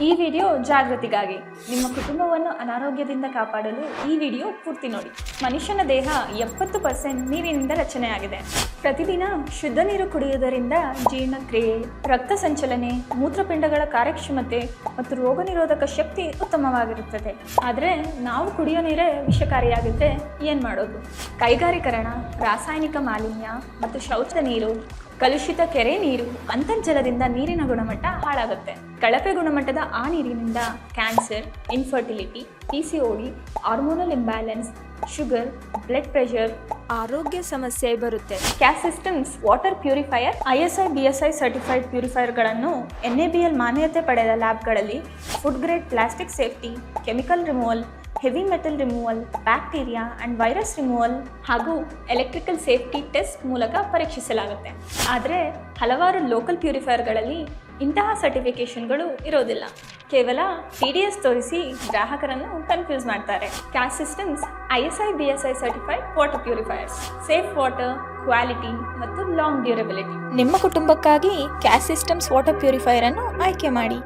ಈ ವಿಡಿಯೋ ಜಾಗೃತಿಗಾಗಿ. ನಿಮ್ಮ ಕುಟುಂಬವನ್ನು ಅನಾರೋಗ್ಯದಿಂದ ಕಾಪಾಡಲು ಈ ವಿಡಿಯೋ ಪೂರ್ತಿ ನೋಡಿ. ಮನುಷ್ಯನ ದೇಹ 70% ನೀರಿನಿಂದ ರಚನೆಯಾಗಿದೆ. ಪ್ರತಿದಿನ ಶುದ್ಧ ನೀರು ಕುಡಿಯುವುದರಿಂದ ಜೀರ್ಣಕ್ರಿಯೆ, ರಕ್ತ ಸಂಚಲನೆ, ಮೂತ್ರಪಿಂಡಗಳ ಕಾರ್ಯಕ್ಷಮತೆ ಮತ್ತು ರೋಗ ನಿರೋಧಕ ಶಕ್ತಿ ಉತ್ತಮವಾಗಿರುತ್ತದೆ. ಆದರೆ ನಾವು ಕುಡಿಯೋ ನೀರೇ ವಿಷಕಾರಿಯಾಗಿದ್ದರೆ ಏನು ಮಾಡೋದು? ಕೈಗಾರೀಕರಣ, ರಾಸಾಯನಿಕ ಮಾಲಿನ್ಯ ಮತ್ತು ಶೌಚದ ನೀರು, ಕಲುಷಿತ ಕೆರೆ ನೀರು, ಅಂತರ್ಜಲದಿಂದ ನೀರಿನ ಗುಣಮಟ್ಟ ಹಾಳಾಗುತ್ತೆ. ಕಳಪೆ ಗುಣಮಟ್ಟದ ಆ ನೀರಿನಿಂದ cancer, infertility, PCOD, hormonal imbalance, sugar, blood pressure, ಆರೋಗ್ಯ ಸಮಸ್ಯೆ ಬರುತ್ತೆ. Kas systems water purifier ISI BSI certified ಪ್ಯೂರಿಫೈಯರ್ಗಳನ್ನು NABL ಮಾನ್ಯತೆ ಪಡೆದ ಲ್ಯಾಬ್ಗಳಲ್ಲಿ food grade plastic safety, chemical removal, heavy metal removal, bacteria and virus removal ಹಾಗೂ ಎಲೆಕ್ಟ್ರಿಕಲ್ ಸೇಫ್ಟಿ ಟೆಸ್ಟ್ ಮೂಲಕ ಪರೀಕ್ಷಿಸಲಾಗುತ್ತೆ. ಆದರೆ ಹಲವಾರು ಲೋಕಲ್ ಪ್ಯೂರಿಫೈಯರ್ಗಳಲ್ಲಿ ಇಂತಹ ಸರ್ಟಿಫಿಕೇಷನ್ಗಳು ಇರೋದಿಲ್ಲ. ಕೇವಲ TDS ತೋರಿಸಿ ಗ್ರಾಹಕರನ್ನು ಕನ್ಫ್ಯೂಸ್ ಮಾಡ್ತಾರೆ. Kas systems ISI BSI certified water purifiers, safe water, quality ಮತ್ತು ಲಾಂಗ್ ಡ್ಯೂರಬಿಲಿಟಿ. ನಿಮ್ಮ ಕುಟುಂಬಕ್ಕಾಗಿ ಕ್ಯಾಸ್ ಸಿಸ್ಟಮ್ಸ್ ವಾಟರ್ ಪ್ಯೂರಿಫೈಯರ್ ಅನ್ನು ಆಯ್ಕೆ ಮಾಡಿ.